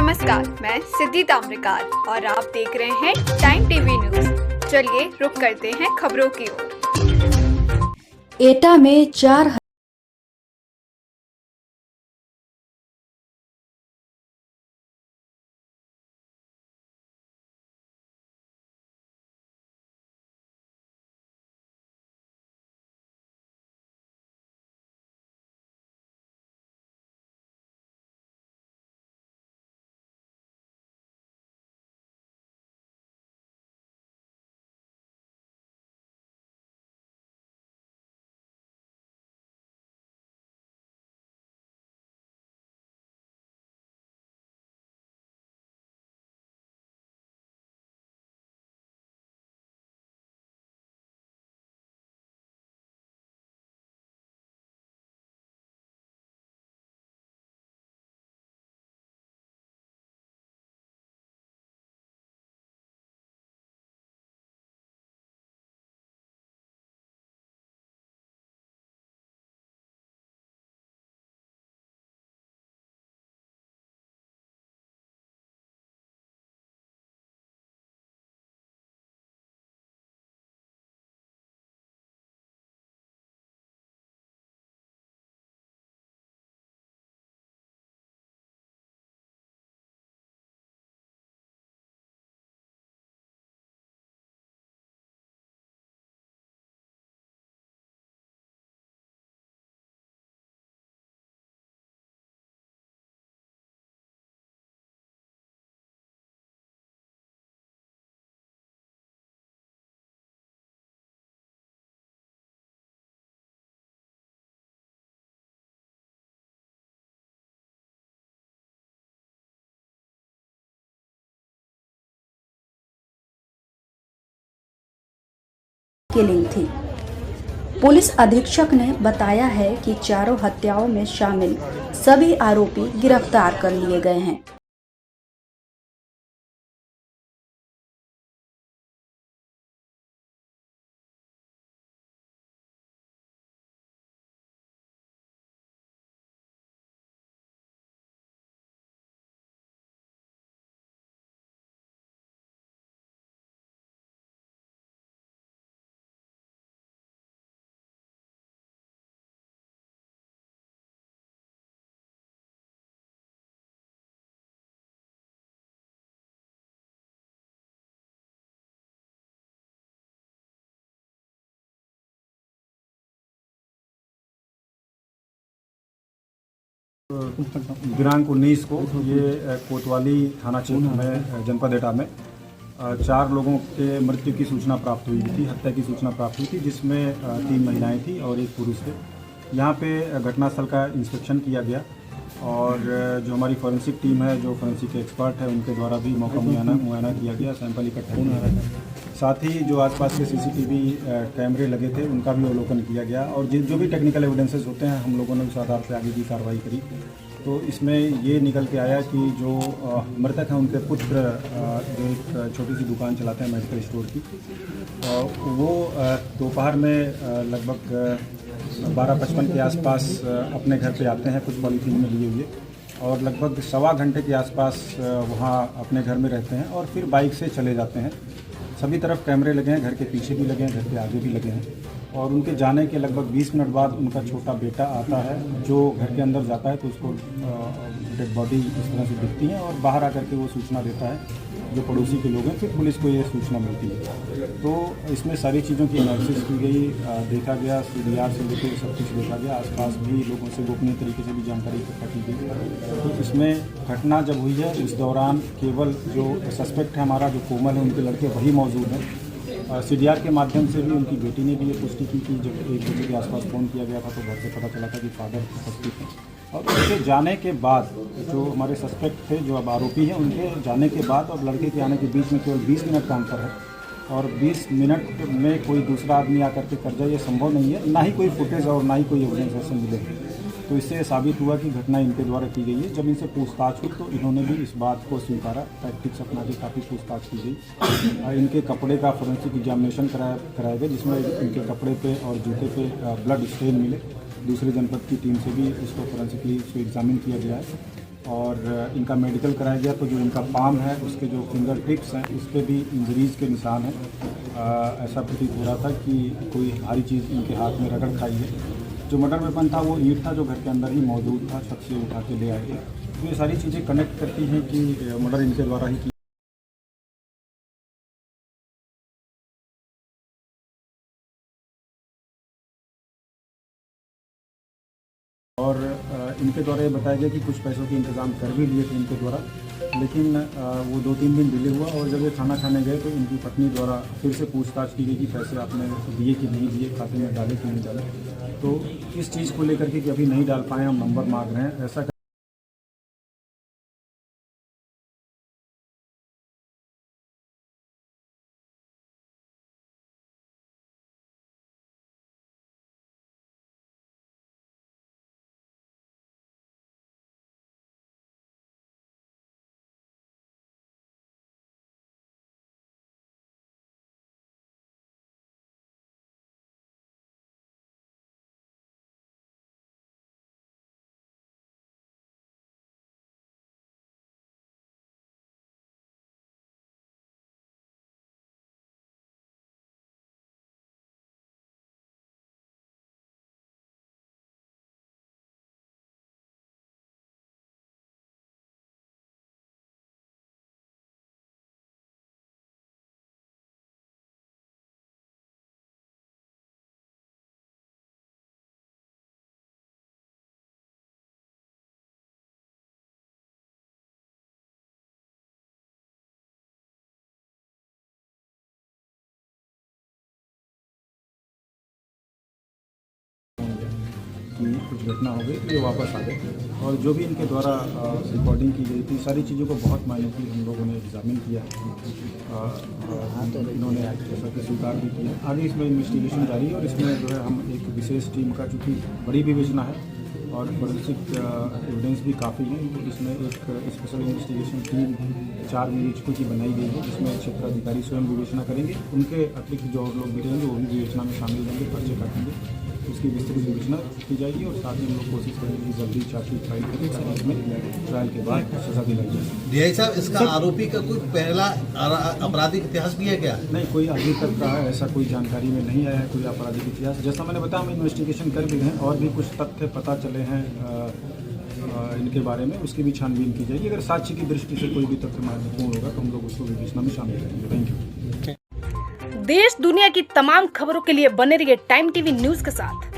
नमस्कार, मैं सिद्धि ताम्रकार और आप देख रहे हैं टाइम टीवी न्यूज। चलिए रुक करते हैं खबरों की ओर। एटा में 4की लिंक थी। पुलिस अधीक्षक ने बताया है कि चारों हत्याओं में शामिल सभी आरोपी गिरफ्तार कर लिए गए हैं। दिनांक 19 को ये कोतवाली थाना क्षेत्र में जनपद एटा में 4 लोगों के मृत्यु की सूचना प्राप्त हुई थी, हत्या की सूचना प्राप्त हुई थी, जिसमें 3 महिलाएं थी और 1 पुरुष थे। यहाँ पे घटनास्थल का इंस्पेक्शन किया गया और जो हमारी फॉरेंसिक टीम है, जो फॉरेंसिक एक्सपर्ट है, उनके द्वारा भी मौका मुआयना किया गया, सैंपल इकट्ठा किया गया। साथ ही जो आसपास के सीसीटीवी कैमरे लगे थे उनका भी अवलोकन किया गया और जो भी टेक्निकल एविडेंसेस होते हैं हम लोगों ने उस आधार पर आगे की कार्रवाई करी। तो इसमें ये निकल के आया कि जो मृतक हैं उनके पुत्र जो एक छोटी सी दुकान चलाते हैं मेडिकल स्टोर की, वो दोपहर में लगभग 12:55 के आसपास अपने घर पे आते हैं कुछ पॉलीथीन में लिए हुए और लगभग सवा घंटे के आसपास वहाँ अपने घर में रहते हैं और फिर बाइक से चले जाते हैं। सभी तरफ कैमरे लगे हैं, घर के पीछे भी लगे हैं, घर के आगे भी लगे हैं और उनके जाने के लगभग 20 मिनट बाद उनका छोटा बेटा आता है जो घर के अंदर जाता है तो उसको डेड बॉडी इस तरह से दिखती है और बाहर आकर के वो सूचना देता है जो पड़ोसी के लोग हैं, फिर पुलिस को ये सूचना मिलती है। तो इसमें सारी चीज़ों की एनालिसिस की गई, देखा गया, CDR से लेकर सब कुछ देखा गया, आसपास भी लोगों से गोपनीय तरीके से भी जानकारी इकट्ठा की गई। तो इसमें घटना जब हुई है उस दौरान केवल जो सस्पेक्ट है हमारा जो कोमल है, उनके लड़के वही मौजूद हैं। CDR के माध्यम से भी उनकी बेटी ने भी ये पुष्टि की कि जब 1 बजे के आसपास फ़ोन किया गया था तो घर से पता चला था कि फादर उपस्थित हैं। और उनके जाने के बाद जो हमारे सस्पेक्ट थे, जो अब आरोपी हैं, उनके जाने के बाद और लड़के के आने के बीच में केवल 20 मिनट का अंतर है और 20 मिनट में कोई दूसरा आदमी आकर के कर जाए ये संभव नहीं है, ना ही कोई फुटेज और ना ही कोई एविडेंस ऐसे मिले। तो इससे साबित हुआ कि घटना इनके द्वारा की गई है। जब इनसे पूछताछ हुई तो इन्होंने भी इस बात को स्वीकारा, टैक्टिक्स अपना के काफ़ी पूछताछ की गई। इनके कपड़े का फोरेंसिक एग्जामिनेशन कराया गया जिसमें इनके कपड़े पे और जूते पे ब्लड स्टेन मिले। दूसरे जनपद की टीम से भी इसको फोरेंसिकली इसको एग्जामिन किया गया है और इनका मेडिकल कराया गया तो जो इनका पाम है उसके जो फिंगर टिप्स हैं उस पर भी इंजरीज के निशान हैं। ऐसा प्रतीत हो रहा था कि कोई भारी चीज़ इनके हाथ में रगड़ खाई है। जो मर्डर वेपन था वो ईंट था जो घर के अंदर ही मौजूद था, छत से उठा के ले आए थे। तो ये सारी चीज़ें कनेक्ट करती हैं कि मर्डर इनके द्वारा ही किया। और इनके द्वारा ये बताया गया कि कुछ पैसों के इंतज़ाम कर भी लिए थे इनके द्वारा, लेकिन वो 2-3 दिन डिले हुआ और जब ये खाना खाने गए तो इनकी पत्नी द्वारा फिर से पूछताछ की गई कि पैसे आपने दिए कि नहीं दिए, खाते में डाले कि नहीं डाले। तो इस चीज़ को लेकर के कि अभी नहीं डाल पाए, हम नंबर मांग रहे हैं ऐसा। कि कुछ घटना हो गई तो ये वापस आ गए। और जो भी इनके द्वारा रिकॉर्डिंग की गई थी सारी चीज़ों को बहुत मायने की हम लोगों ने एग्जामिन किया। इन्होंने जैसा कि स्वीकार भी किया। आगे इसमें इन्वेस्टिगेशन जारी है और इसमें जो है हम एक विशेष टीम का, चूँकि बड़ी विवेचना है और फोरेंसिक एविडेंस भी काफ़ी है, तो इसमें एक स्पेशल इन्वेस्टिगेशन टीम 4 निरीक्षकों की बनाई गई है जिसमें क्षेत्राधिकारी स्वयं विवेचना करेंगे। उनके अतिरिक्त जो और लोग भी रहेंगे वो भी विवेचना में शामिल रहेंगे, पर्चे काटेंगे, उसकी विस्तृत विवेचना की जाएगी और साथ ही हम लोग कोशिश करेंगे कि जल्दी चार्जशीट फाइल करके इसमें ट्रायल के बाद सजा दिलाई जाए। डीआई साहब, इसका आरोपी का कोई पहला आपराधिक इतिहास भी है क्या? नहीं, कोई अभी तक का ऐसा कोई जानकारी में नहीं आया है कोई आपराधिक इतिहास। जैसा मैंने बताया हम इन्वेस्टिगेशन कर भी रहे हैं और भी कुछ तथ्य पता चले हैं इनके बारे में, उसकी भी छानबीन की जाएगी। अगर साक्ष्य की दृष्टि से कोई भी तथ्य महत्वपूर्ण होगा तो हम लोग उसको विवेचना में शामिल करेंगे। Thank you. देश दुनिया की तमाम खबरों के लिए बने रहिए टाइम टीवी न्यूज के साथ।